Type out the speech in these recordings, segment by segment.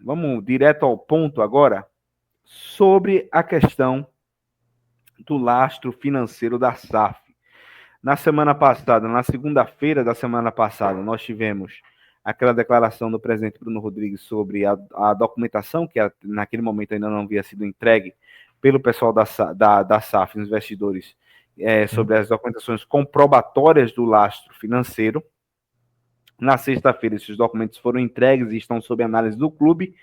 Vamos direto ao ponto agora sobre a questão do lastro financeiro da SAF. Na semana passada, na segunda-feira da semana passada, nós tivemos aquela declaração do presidente Bruno Rodrigues sobre a documentação, que naquele momento ainda não havia sido entregue pelo pessoal da SAF, os investidores, sobre as documentações comprobatórias do lastro financeiro. Na sexta-feira, esses documentos foram entregues e estão sob análise do clube,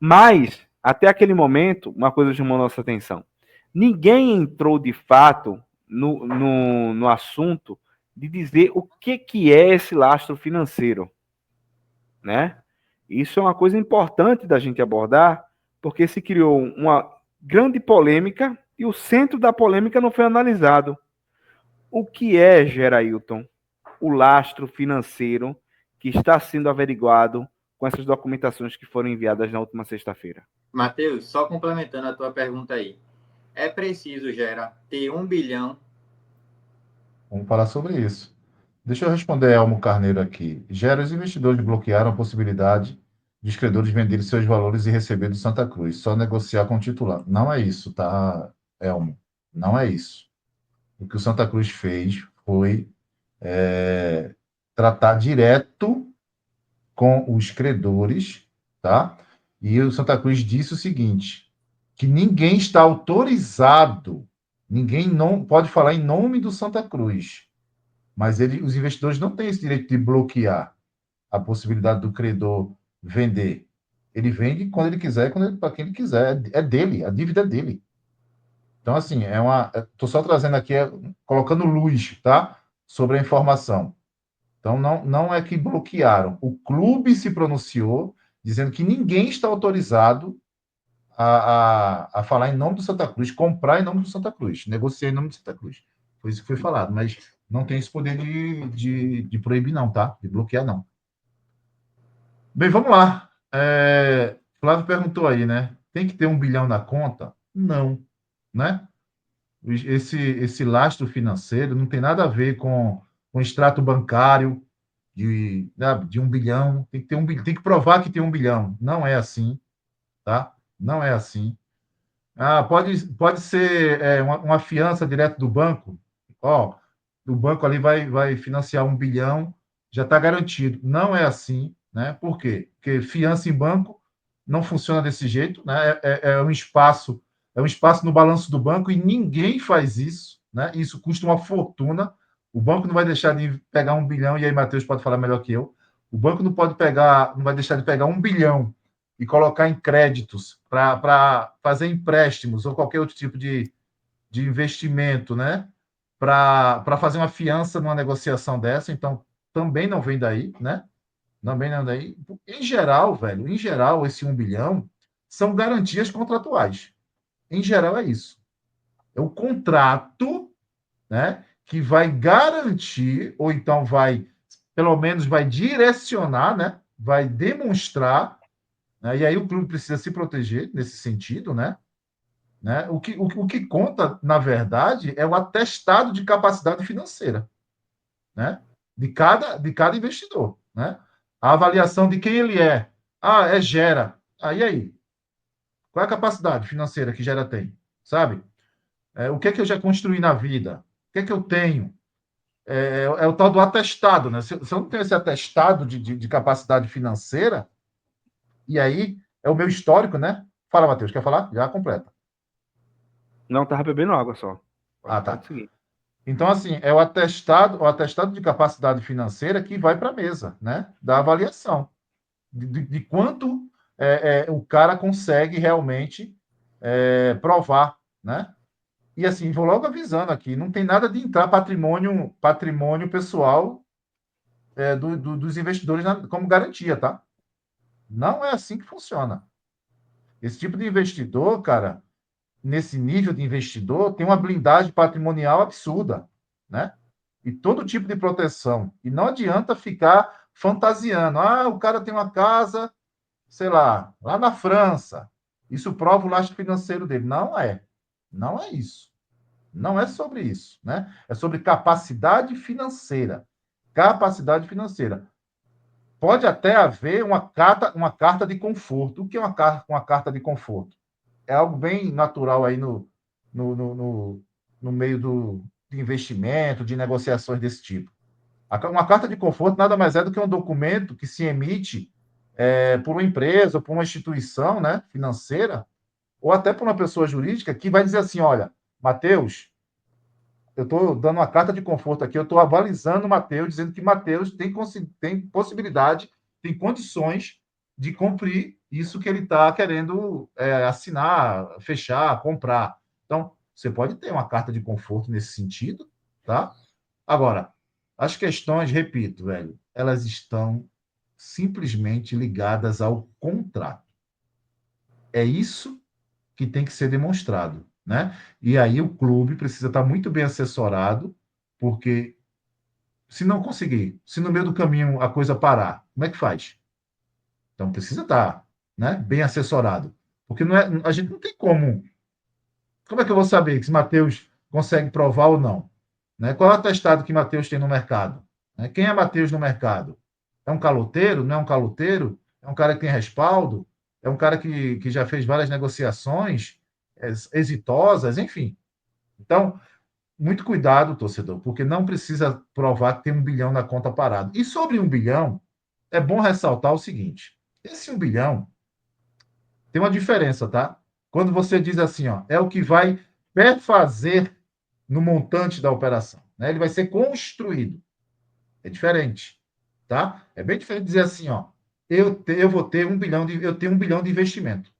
mas, até aquele momento, uma coisa chamou nossa atenção. Ninguém entrou, de fato, no assunto de dizer o que é esse lastro financeiro, né? Isso é uma coisa importante da gente abordar, porque se criou uma grande polêmica e o centro da polêmica não foi analisado. O que é, Gerailton, o lastro financeiro que está sendo averiguado com essas documentações que foram enviadas na última sexta-feira? Matheus, só complementando a tua pergunta aí. É preciso, Gera, ter 1 bilhão? Vamos falar sobre isso. Deixa eu responder a Elmo Carneiro aqui. Gera, os investidores bloquearam a possibilidade de os credores venderem seus valores e receber do Santa Cruz, só negociar com o titular. Não é isso, tá, Elmo? Não é isso. O que o Santa Cruz fez foi tratar direto com os credores, tá? E o Santa Cruz disse o seguinte, que ninguém está autorizado, ninguém não pode falar em nome do Santa Cruz, mas os investidores não têm esse direito de bloquear a possibilidade do credor vender. Ele vende quando ele quiser, para quem ele quiser. É dele, a dívida é dele. Então, assim, estou só trazendo aqui, colocando luz, tá? Sobre a informação. Então, não é que bloquearam. O clube se pronunciou dizendo que ninguém está autorizado a falar em nome do Santa Cruz, comprar em nome do Santa Cruz, negociar em nome do Santa Cruz. Foi isso que foi falado, mas não tem esse poder de proibir, não, tá? De bloquear, não. Bem, vamos lá. Flávio perguntou aí, né? Tem que ter 1 bilhão na conta? Não, né? Esse lastro financeiro não tem nada a ver com extrato bancário de 1 bilhão. Tem que ter tem que provar que tem 1 bilhão. Não é assim, tá? Não é assim. Pode ser uma fiança direto do banco. Ó, o banco ali vai financiar 1 bilhão, já está garantido. Não é assim, né? Por quê? Porque fiança em banco não funciona desse jeito, né? É um espaço no balanço do banco e ninguém faz isso, né? Isso custa uma fortuna. O banco não vai deixar de pegar 1 bilhão, e aí Matheus pode falar melhor que eu. O banco não vai deixar de pegar 1 bilhão e colocar em créditos para fazer empréstimos ou qualquer outro tipo de investimento, né? Para fazer uma fiança numa negociação dessa. Então, também não vem daí, né? Também não daí. Em geral, velho, em geral, esse 1 bilhão são garantias contratuais. Em geral, é isso. É o contrato, né? Que vai garantir, ou então pelo menos vai direcionar, né? Vai demonstrar, né? E aí o clube precisa se proteger nesse sentido, né? O que conta, na verdade, é o atestado de capacidade financeira, né? De cada investidor, né? A avaliação de quem ele é. É Gera. E aí? Qual é a capacidade financeira que Gera tem? Sabe? O que é que eu já construí na vida? O que é que eu tenho? É o tal do atestado, né? Se eu não tenho esse atestado de capacidade financeira, e aí é o meu histórico, né? Fala, Matheus, quer falar? Já completa. Não, estava bebendo água só. Tá. Pode seguir. Então, assim, é o atestado de capacidade financeira que vai para a mesa, né? Da avaliação. De quanto o cara consegue realmente provar, né? E assim, vou logo avisando aqui, não tem nada de entrar patrimônio pessoal dos investidores como garantia, tá? Não é assim que funciona. Esse tipo de investidor, cara, nesse nível de investidor, tem uma blindagem patrimonial absurda, né? E todo tipo de proteção. E não adianta ficar fantasiando. O cara tem uma casa, sei lá na França. Isso prova o lastro financeiro dele. Não é. Não é isso. Não é sobre isso, né? É sobre capacidade financeira. Capacidade financeira. pode até haver uma carta de conforto. O que é uma carta de conforto? É algo bem natural aí no meio de investimento, de negociações desse tipo. Uma carta de conforto nada mais é do que um documento que se emite por uma empresa ou por uma instituição, né, financeira, ou até por uma pessoa jurídica, que vai dizer assim: olha, Matheus, eu estou dando uma carta de conforto aqui, eu estou avalizando o Matheus, dizendo que Matheus tem possibilidade, tem condições de cumprir isso que ele está querendo assinar, fechar, comprar. Então, você pode ter uma carta de conforto nesse sentido, tá? Agora, as questões, repito, velho, elas estão simplesmente ligadas ao contrato. É isso que tem que ser demonstrado, né? E aí o clube precisa estar muito bem assessorado, porque se não conseguir, se no meio do caminho a coisa parar, como é que faz? Então precisa estar, né, bem assessorado, porque não é, a gente não tem como é que eu vou saber se Matheus consegue provar ou não? Né? Qual é o atestado que Matheus tem no mercado? Né? Quem é Matheus no mercado? É um caloteiro? Não é um caloteiro? É um cara que tem respaldo? É um cara que já fez várias negociações exitosas? Enfim. Então, muito cuidado, torcedor, porque não precisa provar que tem 1 bilhão na conta parada. E sobre 1 bilhão, é bom ressaltar o seguinte: esse 1 bilhão tem uma diferença, tá? Quando você diz assim, ó, é o que vai perfazer no montante da operação, né? Ele vai ser construído. É diferente, tá? É bem diferente dizer assim, ó, eu vou ter 1 bilhão eu tenho 1 bilhão de investimento.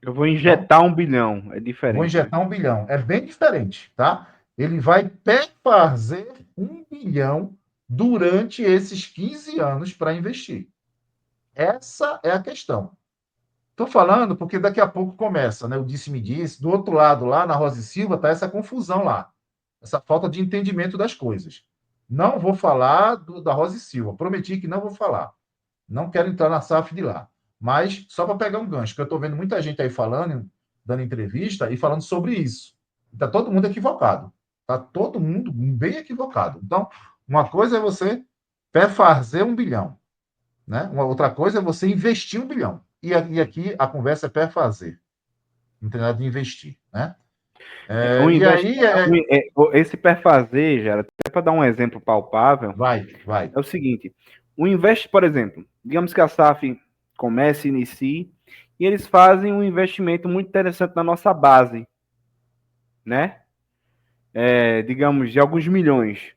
Eu vou Então, injetar 1 bilhão. É vou diferente, né? injetar 1 bilhão. É bem diferente, tá? Ele vai perfazer 1 bilhão durante esses 15 anos para investir. Essa é a questão. Estou falando porque daqui a pouco começa, né? O disse-me-disse. Do outro lado, lá na Rosa e Silva, está essa confusão lá, essa falta de entendimento das coisas. Não vou falar da Rosa e Silva. Prometi que não vou falar. Não quero entrar na SAF de lá. Mas, só para pegar um gancho, que eu estou vendo muita gente aí falando, dando entrevista e falando sobre isso. Está todo mundo equivocado. Está todo mundo bem equivocado. Então, uma coisa é você fazer 1 bilhão. Né? Uma outra coisa é você investir 1 bilhão. E aqui a conversa é fazer. Não tem nada de investir. Né? E aí. Esse perfazer, Gera, até para dar um exemplo palpável, Vai. é o seguinte: o investe, por exemplo, digamos que a SAF comece, inicie, e eles fazem um investimento muito interessante na nossa base, né? Digamos, de alguns milhões.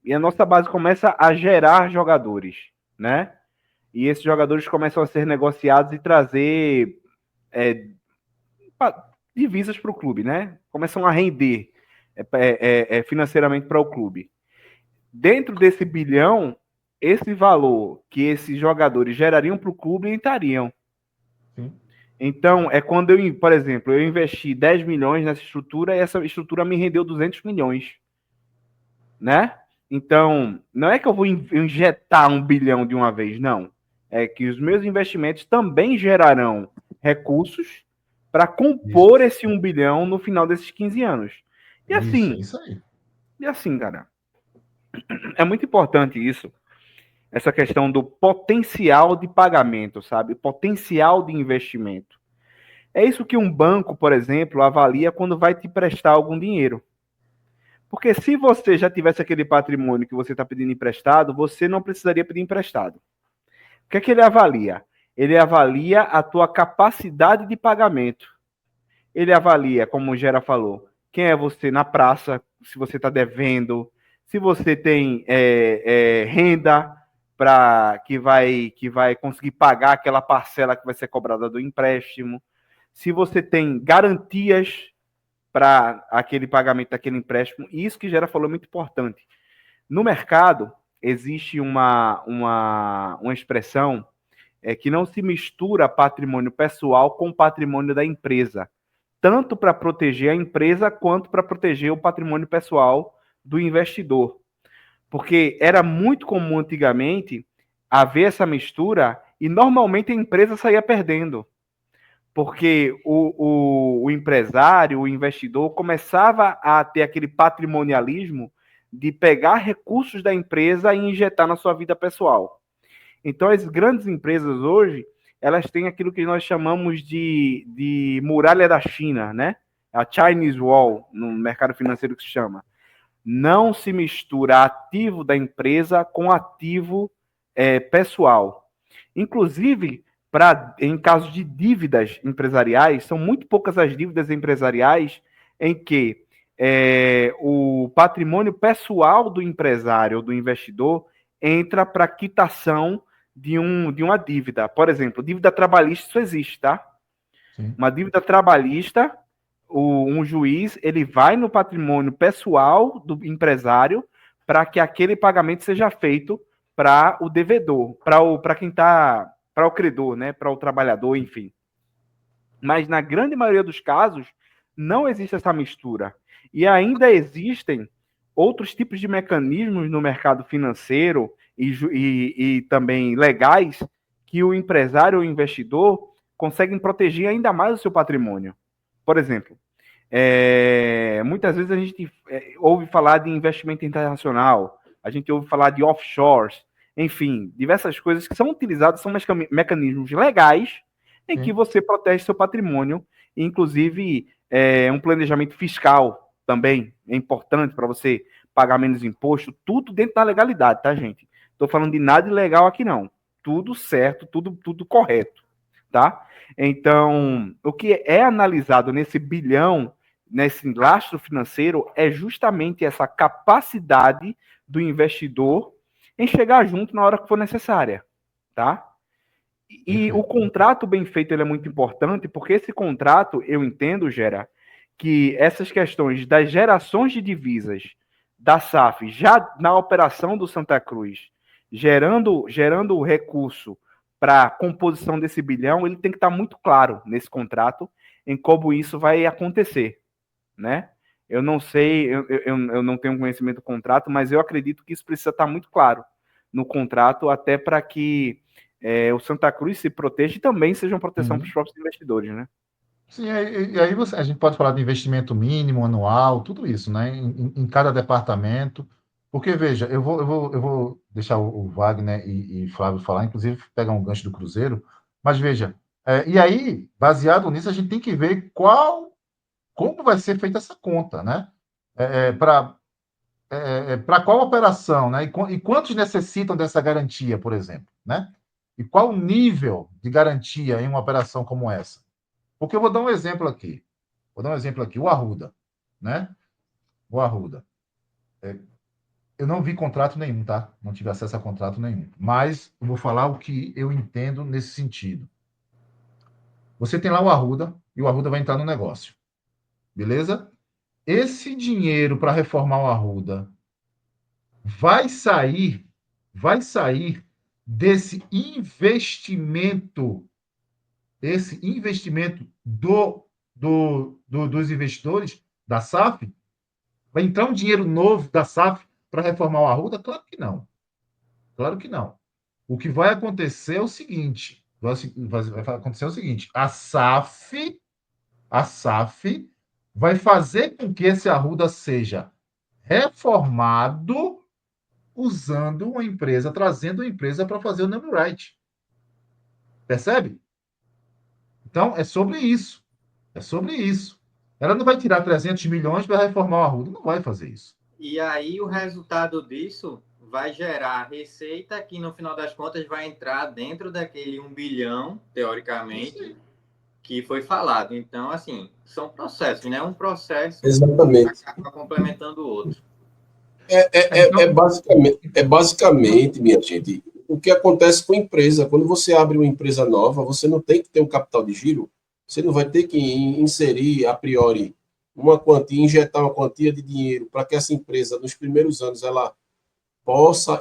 E a nossa base começa a gerar jogadores, né? E esses jogadores começam a ser negociados e trazer divisas para o clube, né? Começam a render financeiramente para o clube. Dentro desse bilhão, esse valor que esses jogadores gerariam para o clube entrariam. Sim. Então, é quando por exemplo, eu investi 10 milhões nessa estrutura e essa estrutura me rendeu 200 milhões. Né? Então, não é que eu vou injetar 1 bilhão de uma vez, não. É que os meus investimentos também gerarão recursos para compor esse 1 bilhão no final desses 15 anos. E assim, isso aí. E assim, cara, é muito importante isso, essa questão do potencial de pagamento, sabe? Potencial de investimento. É isso que um banco, por exemplo, avalia quando vai te prestar algum dinheiro. Porque se você já tivesse aquele patrimônio que você está pedindo emprestado, você não precisaria pedir emprestado. O que é que ele avalia? Ele avalia a tua capacidade de pagamento. Ele avalia, como o Gera falou, quem é você na praça, se você está devendo, se você tem renda que vai conseguir pagar aquela parcela que vai ser cobrada do empréstimo, se você tem garantias para aquele pagamento daquele empréstimo. E isso que Gera falou é muito importante. No mercado, existe uma expressão que não se mistura patrimônio pessoal com patrimônio da empresa, tanto para proteger a empresa quanto para proteger o patrimônio pessoal do investidor. Porque era muito comum antigamente haver essa mistura e normalmente a empresa saía perdendo. Porque o empresário, o investidor, começava a ter aquele patrimonialismo de pegar recursos da empresa e injetar na sua vida pessoal. Então, as grandes empresas hoje, elas têm aquilo que nós chamamos de muralha da China, né? A Chinese Wall, no mercado financeiro que se chama. Não se mistura ativo da empresa com ativo pessoal. Inclusive, em caso de dívidas empresariais, são muito poucas as dívidas empresariais em que o patrimônio pessoal do empresário ou do investidor entra para quitação de uma dívida. Por exemplo, dívida trabalhista, isso existe, tá? Sim. Uma dívida trabalhista, um juiz, ele vai no patrimônio pessoal do empresário para que aquele pagamento seja feito para o devedor, para quem está, para o credor, né? Para o trabalhador, enfim. Mas na grande maioria dos casos, não existe essa mistura. E ainda existem outros tipos de mecanismos no mercado financeiro e também legais que o empresário ou o investidor conseguem proteger ainda mais o seu patrimônio. Por exemplo, muitas vezes a gente ouve falar de investimento internacional, a gente ouve falar de offshores, enfim, diversas coisas que são utilizadas, são mecanismos legais em que você protege seu patrimônio, inclusive um planejamento fiscal também é importante para você pagar menos imposto, tudo dentro da legalidade, tá, gente? Estou falando de nada ilegal aqui, não. Tudo certo, tudo correto, tá? Então, o que é analisado nesse bilhão, nesse lastro financeiro, é justamente essa capacidade do investidor em chegar junto na hora que for necessária, tá? E o contrato bem feito ele é muito importante, porque esse contrato, eu entendo, Gera, que essas questões das gerações de divisas da SAF, já na operação do Santa Cruz, gerando o recurso para a composição desse bilhão, ele tem que estar muito claro nesse contrato em como isso vai acontecer, né? Eu não sei, eu não tenho conhecimento do contrato, mas eu acredito que isso precisa estar muito claro no contrato, até para que o Santa Cruz se proteja e também seja uma proteção para os próprios investidores, né? Sim, e aí a gente pode falar de investimento mínimo, anual, tudo isso, né? Em cada departamento. Porque, veja, eu vou deixar o Wagner e Flávio falar, inclusive pegar um gancho do Cruzeiro, mas veja, e aí, baseado nisso, a gente tem que ver como vai ser feita essa conta, né? Para qual operação, né? E quantos necessitam dessa garantia, por exemplo, né? E qual o nível de garantia em uma operação como essa? Porque eu vou dar um exemplo aqui. O Arruda, né? O Arruda. Eu não vi contrato nenhum, tá? Não tive acesso a contrato nenhum. Mas eu vou falar o que eu entendo nesse sentido. Você tem lá o Arruda e o Arruda vai entrar no negócio. Beleza? Esse dinheiro para reformar o Arruda vai sair desse investimento dos investidores da SAF? Vai entrar um dinheiro novo da SAF para reformar o Arruda? Claro que não. Claro que não. O que vai acontecer é o seguinte: a SAF vai fazer com que esse Arruda seja reformado usando uma empresa, trazendo uma empresa para fazer o name right. Percebe? Então, é sobre isso. Ela não vai tirar 300 milhões para reformar o Arruda. Não vai fazer isso. E aí, o resultado disso vai gerar receita que, no final das contas, vai entrar dentro daquele 1 bilhão, teoricamente, que foi falado. Então, assim, são processos, né? Um processo acaba complementando o outro. Basicamente, minha gente, o que acontece com a empresa. Quando você abre uma empresa nova, você não tem que ter um capital de giro, você não vai ter que inserir, a priori, uma quantia, injetar uma quantia de dinheiro para que essa empresa, nos primeiros anos, ela possa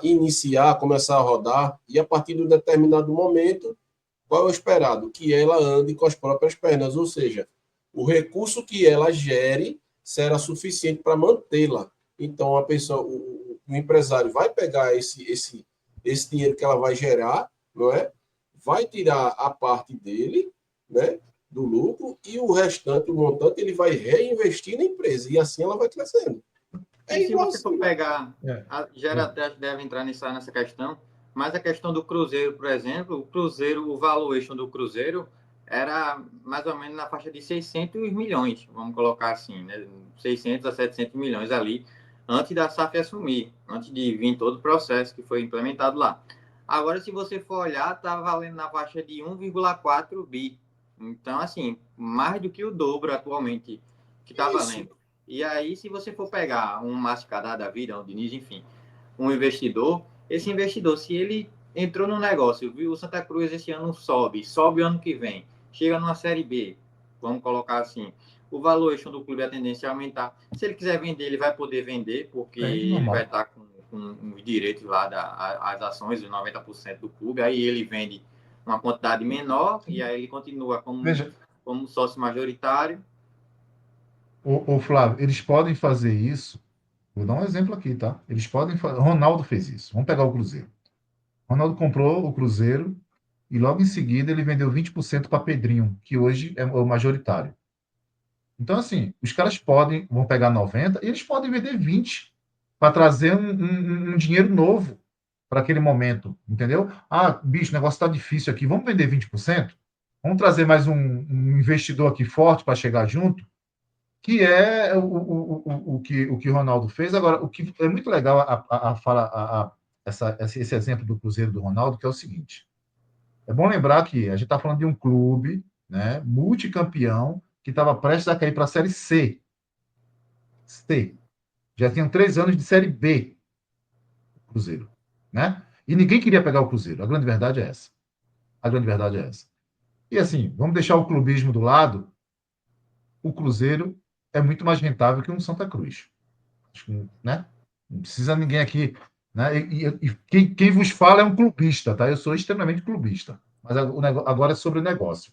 começar a rodar, e a partir de um determinado momento, qual é o esperado? Que ela ande com as próprias pernas, ou seja, o recurso que ela gere será suficiente para mantê-la. Então, o empresário vai pegar esse dinheiro que ela vai gerar, não é? Vai tirar a parte dele, né, do lucro, e o restante, o montante, ele vai reinvestir na empresa, e assim ela vai crescendo. E se você for pegar, a Gera deve entrar nessa questão, Mas a questão do Cruzeiro, por exemplo, o valuation do Cruzeiro era mais ou menos na faixa de 600 milhões, vamos colocar assim, né? 600 a 700 milhões ali, antes da SAF assumir, antes de vir todo o processo que foi implementado lá. Agora, se você for olhar, está valendo na faixa de 1,4 bi. Então, assim, mais do que o dobro atualmente que está valendo. E aí, se você for pegar um Mascadá da vida, um Diniz, enfim, um investidor, esse investidor, se ele entrou no negócio, viu o Santa Cruz esse ano sobe o ano que vem, chega numa Série B, vamos colocar assim, o valuation do clube, a tendência é aumentar. Se ele quiser vender, ele vai poder vender, porque ele vai estar com os direitos lá, as ações, os 90% do clube, aí ele vende uma quantidade menor, e aí ele continua como sócio majoritário. Ô, Flávio, eles podem fazer isso. Vou dar um exemplo aqui, tá? Eles podem fazer. Ronaldo fez isso. Vamos pegar o Cruzeiro. Ronaldo comprou o Cruzeiro e logo em seguida ele vendeu 20% para Pedrinho, que hoje é o majoritário. Então, assim, os caras vão pegar 90 e eles podem vender 20 para trazer um dinheiro novo para aquele momento, entendeu? Ah, bicho, o negócio está difícil aqui, vamos vender 20%? Vamos trazer mais um investidor aqui forte para chegar junto, que é o que o Ronaldo fez. Agora, o que é muito legal esse exemplo do Cruzeiro do Ronaldo, que é o seguinte: é bom lembrar que a gente está falando de um clube, né, multicampeão, que estava prestes a cair para a Série C. Já tinham 3 anos de Série B, o Cruzeiro, né? E ninguém queria pegar o Cruzeiro. A grande verdade é essa. A grande verdade é essa. E assim, vamos deixar o clubismo do lado. O Cruzeiro é muito mais rentável que um Santa Cruz. Acho que, né? Não precisa ninguém aqui, né? E quem vos fala é um clubista, tá? Eu sou extremamente clubista. Mas agora é sobre o negócio.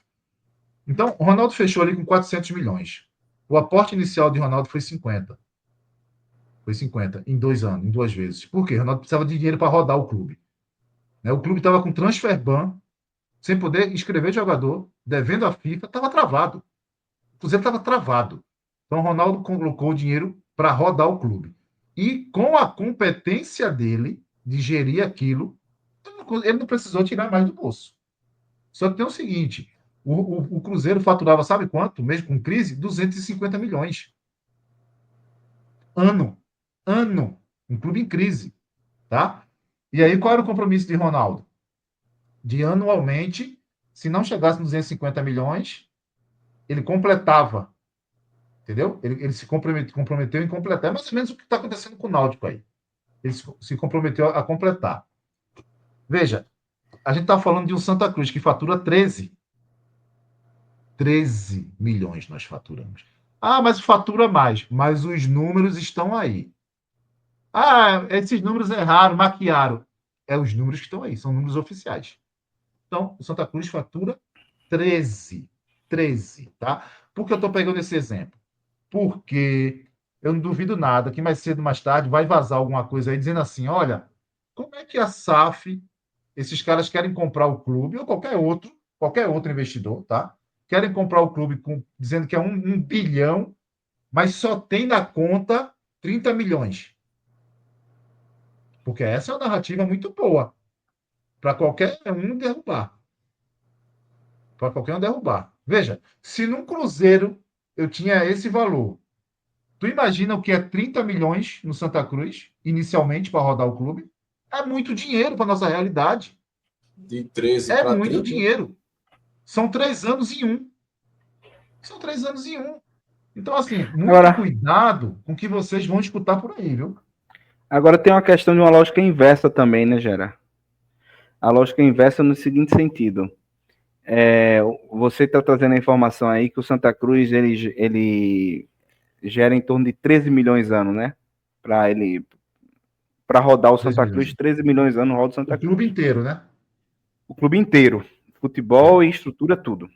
Então, o Ronaldo fechou ali com 400 milhões. O aporte inicial de Ronaldo foi 50. Foi 50 em 2 anos, em 2 vezes. Por quê? O Ronaldo precisava de dinheiro para rodar o clube. Né? O clube estava com transfer ban, sem poder inscrever jogador, devendo à FIFA, estava travado. O Cruzeiro estava travado. Então, o Ronaldo colocou o dinheiro para rodar o clube. E com a competência dele de gerir aquilo, ele não precisou tirar mais do bolso. Só que tem o seguinte: o Cruzeiro faturava, sabe quanto? Mesmo com crise? 250 milhões. Ano. Ano. Um clube em crise. Tá? E aí, qual era o compromisso de Ronaldo? De anualmente, se não chegasse nos 250 milhões, ele completava. Entendeu? Ele se comprometeu em completar. É mais ou menos o que está acontecendo com o Náutico aí. Ele se comprometeu a completar. Veja, a gente está falando de um Santa Cruz que fatura 13. 13 milhões nós faturamos. Ah, mas fatura mais. Mas os números estão aí. Ah, esses números erraram, maquiaram. É os números que estão aí, são números oficiais. Então, o Santa Cruz fatura 13. 13, tá? Por que eu estou pegando esse exemplo? Porque eu não duvido nada que mais cedo ou mais tarde vai vazar alguma coisa aí dizendo assim: olha, como é que a SAF, esses caras querem comprar o clube, ou qualquer outro investidor, tá? Querem comprar o clube dizendo que é 1 bilhão, mas só tem na conta 30 milhões. Porque essa é uma narrativa muito boa para qualquer um derrubar. Para qualquer um derrubar. Veja, se num Cruzeiro eu tinha esse valor, tu imagina o que é 30 milhões no Santa Cruz, inicialmente, para rodar o clube? É muito dinheiro para nossa realidade. De 13 É para muito 30. dinheiro. São 3 anos em um. São 3 anos em um. Então, assim, muito cuidado com o que vocês vão escutar por aí, viu? Agora tem uma questão de uma lógica inversa também, né, Gera? A lógica inversa no seguinte sentido. Você está trazendo a informação aí que o Santa Cruz ele gera em torno de 13 milhões ano, né? Para rodar o Santa Cruz, 13 milhões ano roda o Santa Cruz. O clube inteiro, né? O clube inteiro. Futebol e estrutura, tudo.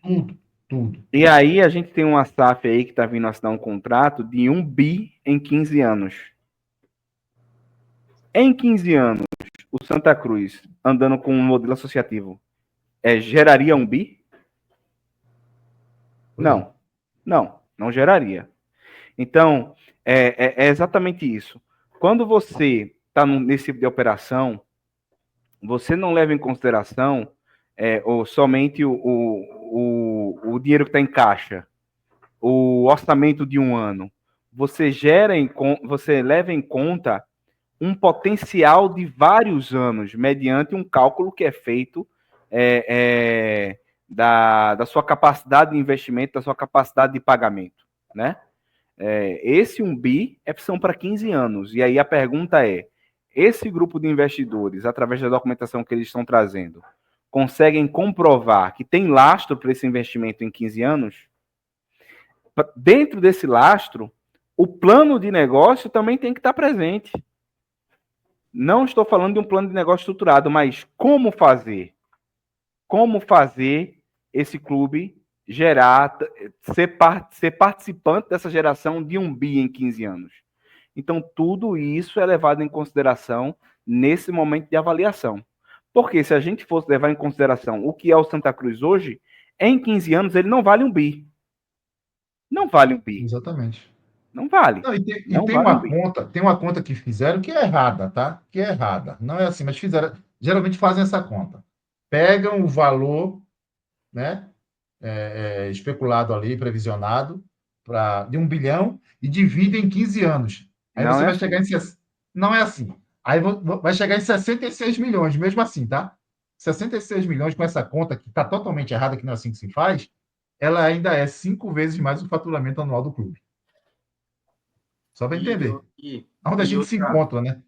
Tudo. E aí a gente tem uma SAF aí que está vindo assinar um contrato de 1 bi em 15 anos. Em 15 anos, o Santa Cruz, andando com um modelo associativo, geraria 1 bi? Não geraria. Então, é exatamente isso. Quando você está nesse tipo de operação, você não leva em consideração ou somente o dinheiro que está em caixa, o orçamento de um ano. Você leva em conta um potencial de vários anos, mediante um cálculo que é feito da sua capacidade de investimento, da sua capacidade de pagamento, né? Esse 1 bi são para 15 anos. E aí a pergunta esse grupo de investidores, através da documentação que eles estão trazendo, conseguem comprovar que tem lastro para esse investimento em 15 anos? Dentro desse lastro, o plano de negócio também tem que estar presente. Não estou falando de um plano de negócio estruturado, mas como fazer? Como fazer esse clube ser participante dessa geração de 1 bi em 15 anos? Então, tudo isso é levado em consideração nesse momento de avaliação. Porque se a gente fosse levar em consideração o que é o Santa Cruz hoje, em 15 anos ele não vale 1 bi. Não vale 1 bi. Exatamente. Não vale. Não, tem vale uma conta que fizeram que é errada, tá? Que é errada. Não é assim, mas fizeram. Geralmente fazem essa conta. Pegam o valor, né, especulado ali, previsionado, de 1 bilhão e dividem em 15 anos. Aí não você vai assim. chegar em. Não é assim. Aí vai chegar em 66 milhões, mesmo assim, tá? 66 milhões com essa conta que está totalmente errada, que não é assim que se faz, ela ainda é 5 vezes mais o faturamento anual do clube. Só para entender. Onde a gente se encontra, né?